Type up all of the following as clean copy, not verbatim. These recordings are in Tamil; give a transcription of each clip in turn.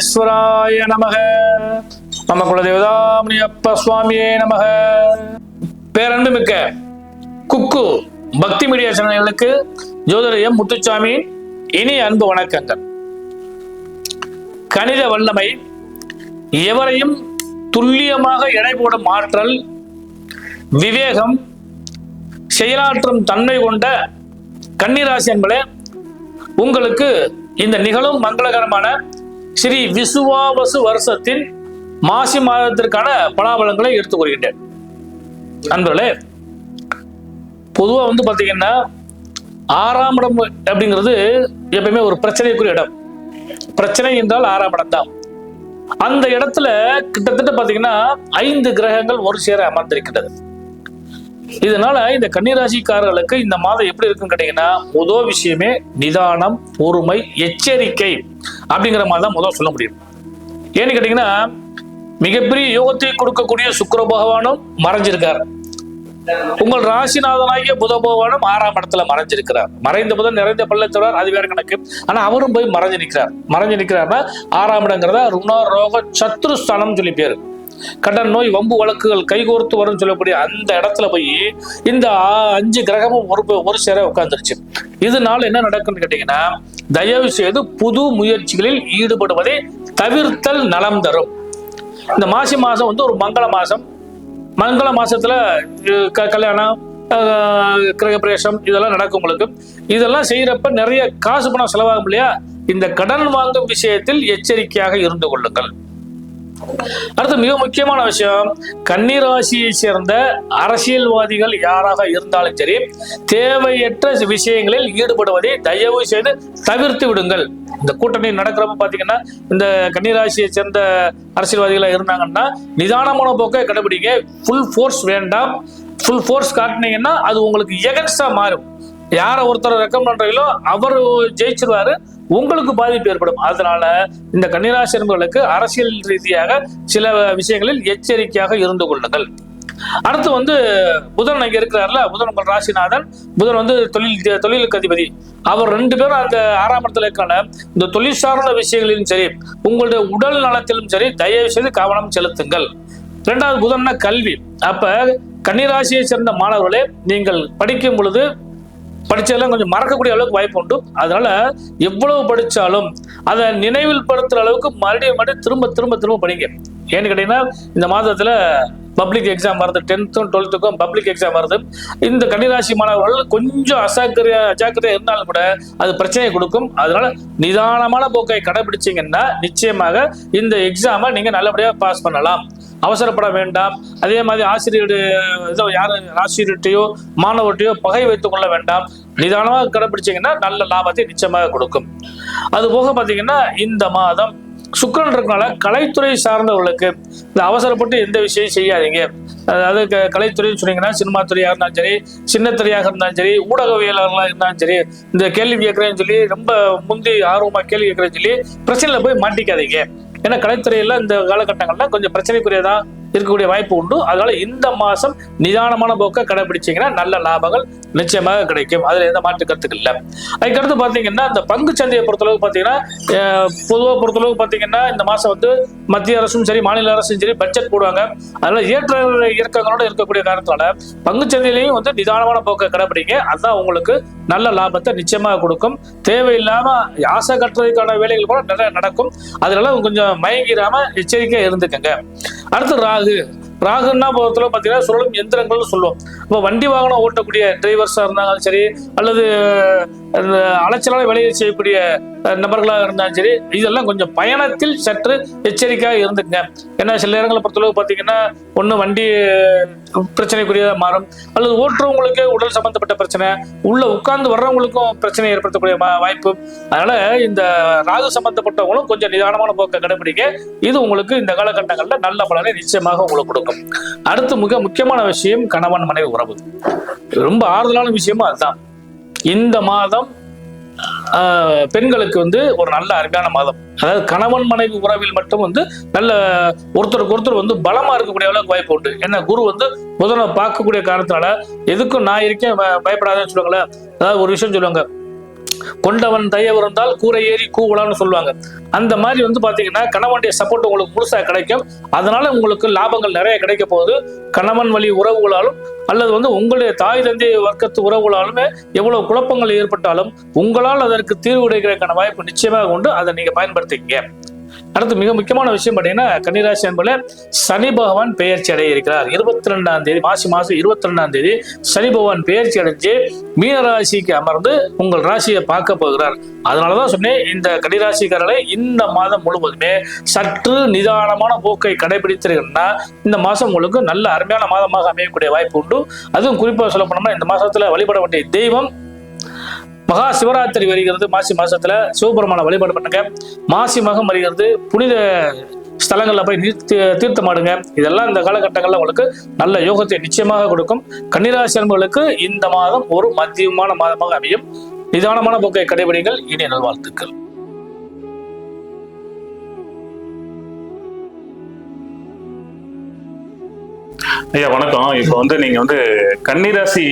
விக்னேஸ்வராய நமக. நம்ம குலதேவதாமணியப்ப சுவாமியே நமக. பேரன்பு மிக்க குக்கு பக்தி மீடியா சேனல்களுக்கு ஜோதிடம் முத்துசாமி இனி அன்பு வணக்கங்கள். கணித வல்லமை, எவரையும் துல்லியமாக எடை போடும் ஆற்றல், விவேகம், செயலாற்றும் தன்மை கொண்ட கன்னிராசி என்பதே உங்களுக்கு இந்த நிகழும் மங்களகரமான ஸ்ரீ விசுவாவசு வருஷத்தின் மாசி மாதத்திற்கான பலாபலங்களை எடுத்துக் கொள்கின்றேன். அன்பர்களே, பொதுவா பாத்தீங்கன்னா 6ஆம் இடம் அப்படிங்கிறது எப்பயுமே ஒரு பிரச்சனைக்குரிய இடம். பிரச்சனை என்றால் 6ஆம் இடம் தான். அந்த இடத்துல கிட்டத்தட்ட பாத்தீங்கன்னா 5 கிரகங்கள் ஒரு சேர அமர்ந்திருக்கின்றது. இதனால இந்த கன்னிராசிக்காரர்களுக்கு இந்த மாதம் எப்படி இருக்குன்னு கேட்டீங்கன்னா, முதல் விஷயமே நிதானம், பொறுமை, எச்சரிக்கை அப்படிங்கிற மாதிரி தான் முதல் சொல்ல முடியும். ஏன்னு கேட்டீங்கன்னா, மிகப்பெரிய யோகத்தை கொடுக்கக்கூடிய சுக்கிர பகவானும் மறைஞ்சிருக்கார். உங்கள் ராசிநாதனாகிய புத பகவானும் 6ஆம் இடத்துல மறைஞ்சிருக்கிறார். மறைந்த புதன் நிறைந்த பள்ளத்தவர், அது வேற கணக்கு. ஆனா அவரும் போய் மறைஞ்சு நிற்கிறார். மறைஞ்சு நிற்கிறார்னா 6ஆம் இடங்கிறத ருண ரோக சத்ருஸ்தானம் சொல்லி பேரு. கடன், நோய், வம்பு வழக்குகள் கைகோர்த்து வரும்னு சொல்லக்கூடிய அந்த இடத்துல போய் இந்த 5 கிரகமும் ஒரு சேர உட்கார்ந்துருச்சு. இதனால என்ன நடக்குன்னு கேட்டீங்கன்னா, தயவு செய்து புது முயற்சிகளில் ஈடுபடுவதை தவிர்த்தல் நலம் தரும். இந்த மாசி மாசம் ஒரு மங்கள மாசம். மங்கள மாசத்துல கல்யாணம், கிரகப்பிரவேசம் இதெல்லாம் நடக்கும். உங்களுக்கு இதெல்லாம் செய்யறப்ப நிறைய காசு பணம் செலவாகும் இல்லையா? இந்த கடன் வாங்கும் விஷயத்தில் எச்சரிக்கையாக இருந்து கொள்ளுங்கள். அடுத்து மிக முக்கியமான விஷயம், கன்னிராசியை சேர்ந்த அரசியல்வாதிகள் யாராக இருந்தாலும் சரி, தேவையற்ற விஷயங்களில் ஈடுபடுவதை தயவு செய்து தவிர்த்து விடுங்கள். இந்த கூட்டணி நடக்கிறப்ப பாத்தீங்கன்னா, இந்த கன்னிராசியை சேர்ந்த அரசியல்வாதிகளா இருந்தாங்கன்னா நிதானமான போக்கை கடைபிடிங்க. ஃபுல் ஃபோர்ஸ் வேண்டாம். ஃபுல் ஃபோர்ஸ் காட்டினீங்கன்னா அது உங்களுக்கு எகன்ஸ்டா மாறும். யாரை ஒருத்தர் ரெக்கமெண்ட் பண்றீங்களோ அவர் ஜெயிச்சிருவாரு, உங்களுக்கு பாதிப்பு ஏற்படும். அதனால இந்த கன்னிராசி நண்பர்களுக்கு அரசியல் ரீதியாக சில விஷயங்களில் எச்சரிக்கையாக இருந்து கொள்ளுங்கள். அடுத்து புதன் அங்க இருக்கிறார்ல, புதன் உங்கள் ராசிநாதன். புதன் தொழிலுக்கு அதிபதி. அவர் 2 பேரும் அந்த 6ஆம் இடத்துல இருக்கான இந்த தொழில் சார்ந்த விஷயங்களிலும் சரி, உங்களுடைய உடல் நலத்திலும் சரி தயவு செய்து கவனம் செலுத்துங்கள். 2வது புதன்னா கல்வி. அப்ப கன்னிராசியை சேர்ந்த மாணவர்களே, நீங்கள் படிக்கும் பொழுது படிச்சதெல்லாம் கொஞ்சம் மறக்கக்கூடிய அளவுக்கு வாய்ப்பு உண்டு. அதனால எவ்வளவு படிச்சாலும் அதை நினைவில் படுத்துற அளவுக்கு மறுபடியும் திரும்ப திரும்ப திரும்ப படிங்க. ஏன்னு கேட்டீங்கன்னா, இந்த மாதத்துல பப்ளிக் எக்ஸாம் வருது. 10th 12th பப்ளிக் எக்ஸாம் வருது. இந்த கன்னிராசி மாணவர்கள் கொஞ்சம் அஜாக்கிரதையா இருந்தாலும் கூட அது பிரச்சனையை கொடுக்கும். அதனால நிதானமான போக்கை கடைபிடிச்சீங்கன்னா நிச்சயமாக இந்த எக்ஸாமை நீங்க நல்லபடியா பாஸ் பண்ணலாம். அவசரப்பட வேண்டாம். அதே மாதிரி ஆசிரியர்கிட்டையோ மாணவர்கிட்டையோ பகை வைத்துக் கொள்ள வேண்டாம். நிதானமாக கடைபிடிச்சீங்கன்னா நல்ல லாபத்தை நிச்சயமாக கொடுக்கும். அது போக பாத்தீங்கன்னா, இந்த மாதம் சுக்கிரன் இருக்கனால கலைத்துறை சார்ந்தவர்களுக்கு இந்த அவசரப்பட்டு எந்த விஷயம் செய்யாதீங்க. அதாவது கலைத்துறைன்னு சொன்னீங்கன்னா, சினிமா துறையாக இருந்தாலும் சரி, சின்ன துறையாக இருந்தாலும் சரி, ஊடகவியலாளர்களாக இருந்தாலும் சரி, இந்த கேள்வி கேட்கறேன்னு சொல்லி ரொம்ப முந்தி ஆர்வமா கேள்வி கேட்கறேன்னு சொல்லி பிரச்சனையில போய் மாட்டிக்காதீங்க. ஏன்னா கலைத்துறையில இந்த காலகட்டங்கள்ல கொஞ்சம் பிரச்சனைக்குரியதா இருக்கக்கூடிய வாய்ப்பு உண்டு. அதனால இந்த மாசம் நிதானமான போக்க கடைபிடிச்சீங்கன்னா நல்ல லாபங்கள் நிச்சயமாக கிடைக்கும். அதுல எந்த மாற்று கருத்துக்கள் இல்லை. அதுக்கடுத்து பாத்தீங்கன்னா, இந்த பங்கு சந்தையை பொறுத்தளவுக்கு பாத்தீங்கன்னா, பொதுவாக பொறுத்தளவுக்கு பாத்தீங்கன்னா இந்த மாசம் மத்திய அரசும் சரி, மாநில அரசும் சரி பட்ஜெட் போடுவாங்க. அதனால ஏற்ற இறக்கங்களோட இருக்கக்கூடிய காரணத்தால பங்கு சந்தையிலையும் நிதானமான போக்க கடைபிடிங்க. அதுதான் உங்களுக்கு நல்ல லாபத்தை நிச்சயமாக கொடுக்கும். தேவையில்லாம ஆசை கட்டுறதுக்கான வேலைகள் கூட நிறைய நடக்கும். அதனால கொஞ்சம் மயங்கிராம எச்சரிக்கையா இருந்துக்கங்க. அடுத்து ராகுன்னா பொறுத்தளவு பாத்தீங்கன்னா சுழலும் எந்திரங்கள்னு சொல்லுவோம். இப்போ வண்டி வாகனம் ஓட்டக்கூடிய டிரைவர்ஸா இருந்தாலும் சரி, அல்லது அலைச்சலான வேலையை செய்யக்கூடிய நபர்களாக இருந்தாலும் சரி, இதெல்லாம் கொஞ்சம் பயணத்தில் சற்று எச்சரிக்கையாக இருந்துங்க. ஏன்னா சில நேரங்களை பொறுத்தளவு பாத்தீங்கன்னா, ஒண்ணு வண்டி பிரச்சனைக்குரியதா மாறும், அல்லது ஓட்டுறவங்களுக்கு உடல் சம்பந்தப்பட்ட பிரச்சனை, உள்ள உட்கார்ந்து வர்றவங்களுக்கும் பிரச்சனை ஏற்படுத்தக்கூடிய வாய்ப்பு. அதனால இந்த ராகு சம்பந்தப்பட்டவங்களும் கொஞ்சம் நிதானமான போக்கை கடைபிடிக்க. இது உங்களுக்கு இந்த காலகட்டங்கள்ல நல்ல பலனை நிச்சயமாக உங்களுக்கு கொடுக்கும். அடுத்து மிக முக்கியமான விஷயம், கணவன் மனைவி உறவு. ரொம்ப ஆறுதலான விஷயமும் அதுதான். இந்த மாதம் பெண்களுக்கு ஒரு நல்ல அருமையான மாதம். அதாவது கணவன் மனைவி உறவில் மட்டும் நல்ல ஒருத்தருக்கு ஒருத்தர் பலமா இருக்கக்கூடிய அளவுக்கு வாய்ப்பு உண்டு. ஏன்னா குரு புதனை பார்க்கக்கூடிய காரணத்தினால எதுக்கும் நான் இருக்கேன் பயப்படாதேன்னு சொல்லுவாங்களே. அதாவது ஒரு விஷயம் சொல்லுவாங்க, கொண்டவன் தயவு இருந்தால் கூரை ஏறி கூவலான்னு சொல்லுவாங்க. அந்த மாதிரி வந்து பாத்தீங்கன்னா கணவனுடைய சப்போர்ட் உங்களுக்கு முழுசா கிடைக்கும். அதனால உங்களுக்கு லாபங்கள் நிறைய கிடைக்க போகுது. கணவன் வழி உறவுகளாலும் அல்லது வந்து உங்களுடைய தாய் தந்தை வர்க்கத்து உறவுகளாலுமே எவ்வளவு குழப்பங்கள் ஏற்பட்டாலும் உங்களால் அதற்கு தீர்வு கிடைக்கிறதுக்கான வாய்ப்பு நிச்சயமாக உண்டு. அதை நீங்க பயன்படுத்திக்கங்க. அடுத்து மிக முக்கியமான விஷயம் பார்த்தீங்கன்னா கன்னிராசி என்பதுல சனி பகவான் பெயர்ச்சி அடைய இருக்கிறார். 22ஆம் தேதி மாசி மாசம் 22ஆம் தேதி சனி பகவான் பெயர்ச்சி அடைஞ்சு மீனராசிக்கு அமர்ந்து உங்கள் ராசியை பார்க்க போகிறார். அதனாலதான் சொன்னேன், இந்த கன்னிராசிக்காரர்களை இந்த மாதம் முழுவதுமே சற்று நிதானமான போக்கை கடைபிடித்தீங்கன்னா இந்த மாசம் உங்களுக்கு நல்ல அருமையான மாதமாக அமையக்கூடிய வாய்ப்பு உண்டு. அதுவும் குறிப்பாக சொல்ல போனோம்னா இந்த மாசத்துல வழிபட வேண்டிய தெய்வம் மகா சிவராத்திரி வருகிறது. மாசி மாசத்துல சிவபெருமான வழிபாடு பண்ணுங்க. மாசி மகம் வருகிறது, புனித ஸ்தலங்கள்ல போய் தீர்த்தமாடுங்க. இதெல்லாம் இந்த காலகட்டங்கள்ல உங்களுக்கு நல்ல யோகத்தை நிச்சயமாக கொடுக்கும். கன்னிராசி அன்பர்களுக்கு இந்த மாதம் ஒரு மத்தியமான மாதமாக அமையும். நிதானமான போக்கை கடைபிடிங்கள். இனிய நல்வாழ்த்துக்கள். ஐயா வணக்கம். இப்ப வந்து நீங்க வந்து கன்னிராசி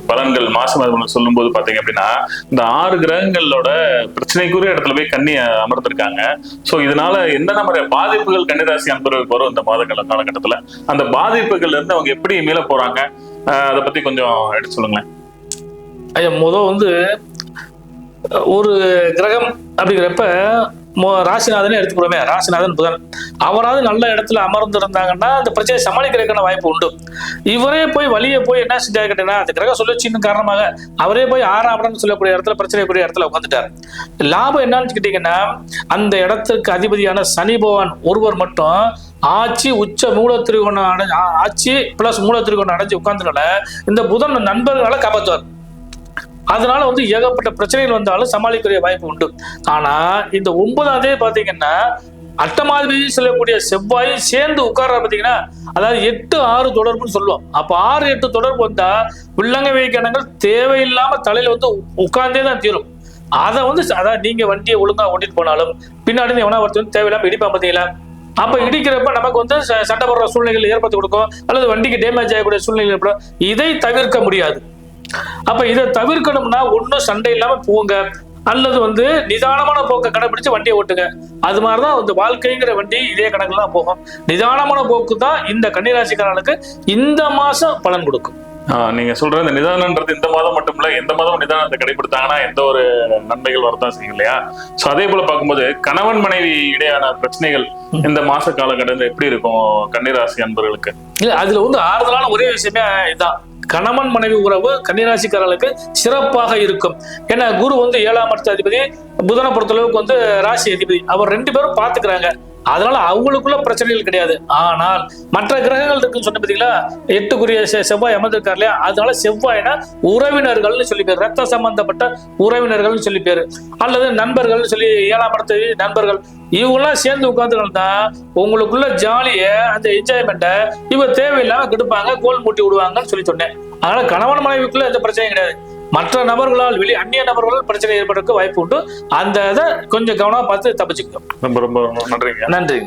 பலன்கள் மாச மாதம் சொல்லும் போது பாத்தீங்க அப்படின்னா இந்த 6 கிரகங்களோட பிரச்சனைக்குரிய இடத்துல போய் கன்னி அமர்ந்திருக்காங்க. சோ இதனால என்னென்ன மாதிரி பாதிப்புகள் கன்னிராசி அன்பர்களுக்கு வரும் இந்த காலகட்டத்துல, அந்த பாதிப்புகள்ல இருந்து அவங்க எப்படி மேல போறாங்க, அதை பத்தி கொஞ்சம் எடுத்து சொல்லுங்களேன். ஐயா முதல் வந்து ஒரு கிரகம் அப்படிங்கிறப்ப ராசிநாதனே எடுத்துக்கிறோமே, ராசிநாதன் புதன், அவராது நல்ல இடத்துல அமர்ந்திருந்தாங்கன்னா அந்த பிரச்சனையை சமாளிக்கிறதுக்கான வாய்ப்பு உண்டு. இவரே போய் வழியே போய் என்ன செஞ்சாரு கேட்டீங்கன்னா அந்த கிரக சுழற்சியின் காரணமாக அவரே போய் 6ஆம் இடம் சொல்லக்கூடிய இடத்துல பிரச்சனைக்குரிய இடத்துல உட்காந்துட்டார். லாபம் என்னன்னு கேட்டீங்கன்னா அந்த இடத்துக்கு அதிபதியான சனி பகவான் ஒருவர் மட்டும் ஆட்சி உச்ச மூலத்திரிகோணம் ஆட்சி பிளஸ் மூலத்திரிகோணம் அடைஞ்சு உட்கார்ந்தனால இந்த புதன் நண்பர்களால காப்பாற்றுவார். அதனால வந்து ஏகப்பட்ட பிரச்சனைகள் வந்தாலும் சமாளிக்கிற வாய்ப்பு உண்டு. ஆனா இந்த 9ஆம் தேதி பாத்தீங்கன்னா அட்டமாதிபதி சொல்லக்கூடிய செவ்வாய் சேர்ந்து உட்கார்ற பாத்தீங்கன்னா, அதாவது 8-6 தொடர்புன்னு சொல்லுவோம். அப்ப 6-8 தொடர்பு வந்தா வில்லங்க வைக்கணங்கள் தேவையில்லாம தலையில வந்து உட்கார்ந்தே தான் தீரும். அதை வந்து அதாவது நீங்க வண்டியை ஒழுங்கா ஓட்டிட்டு போனாலும் பின்னாடி எவனா ஒருத்தர் தேவையில்லாம இடிப்பா பாத்தீங்களா, அப்ப இடிக்கிறப்ப நமக்கு வந்து சண்டை போடுற சூழ்நிலைகள் ஏற்படுத்தி கொடுக்கும், அல்லது வண்டிக்கு டேமேஜ் ஆகக்கூடிய சூழ்நிலை ஏற்படும். இதை தவிர்க்க முடியாது. அப்ப இதை தவிர்க்கணும்னா ஒன்னும் சண்டை இல்லாம போங்க, அல்லது வந்து நிதானமான போக்கை கடைபிடிச்சு வண்டியை ஓட்டுங்க. அது மாதிரிதான் இந்த வாழ்க்கைங்கிற வண்டி இதே கணக்குல தான் போகும். நிதானமான போக்கு தான் இந்த கன்னிராசிக்காரனுக்கு இந்த மாசம் பலன் கொடுக்கும். நீங்க சொல்ற இந்த நிதானம்ன்றது இந்த மாதம் மட்டும் இல்ல, எந்த மாதம் நிதானத்தை கடைபிடித்தாங்கன்னா எந்த ஒரு நன்மைகள் வரதான் செய்யும் இல்லையா? சோ அதே போல பார்க்கும்போது கணவன் மனைவி இடையான பிரச்சனைகள் இந்த மாச காலகட்டத்தில் எப்படி இருக்கும் கன்னிராசி அன்பர்களுக்கு? இல்ல அதுல வந்து ஆறுதலான ஒரே விஷயமே இதுதான், கணவன் மனைவி உறவு கன்னிராசிக்காரர்களுக்கு சிறப்பாக இருக்கும். ஏன்னா குரு வந்து 7ஆம் இடத்து அதிபதி, புதனை பொறுத்தளவுக்கு வந்து ராசி அதிபதி, அவர் 2 பேரும் பாத்துக்கிறாங்க. அதனால அவங்களுக்குள்ள பிரச்சனைகள் கிடையாது. ஆனால் மற்ற கிரகங்கள் இருக்குன்னு சொன்ன பார்த்தீங்களா, 8க்குரிய செவ்வாய் அமர்ந்திருக்காரு இல்லையா, அதனால செவ்வாய்னா உறவினர்கள்னு சொல்லி பேர், ரத்த சம்பந்தப்பட்ட உறவினர்கள்னு சொல்லி பேரு, அல்லது நண்பர்கள்னு சொல்லி 7ஆம் இடத்து நண்பர்கள், இவங்கெல்லாம் சேர்ந்து உட்கார்ந்துருந்தா உங்களுக்குள்ள ஜாலிய அந்த என்ஜாய்மெண்ட்டை இவங்க தேவையில்லாம கெடுப்பாங்க, கோல் மூட்டி விடுவாங்கன்னு சொல்லி சொன்னேன். அதனால கணவன் மனைவிக்குள்ள எந்த பிரச்சனையும் கிடையாது. மற்ற நபர்களால் அந்நிய நபர்களால் பிரச்சனை ஏற்படுறதுக்கு வாய்ப்பு உண்டு. அந்த இதை கொஞ்சம் கவனமா பார்த்து தப்பிச்சுக்கணும். ரொம்ப ரொம்ப நன்றிங்க. நன்றி.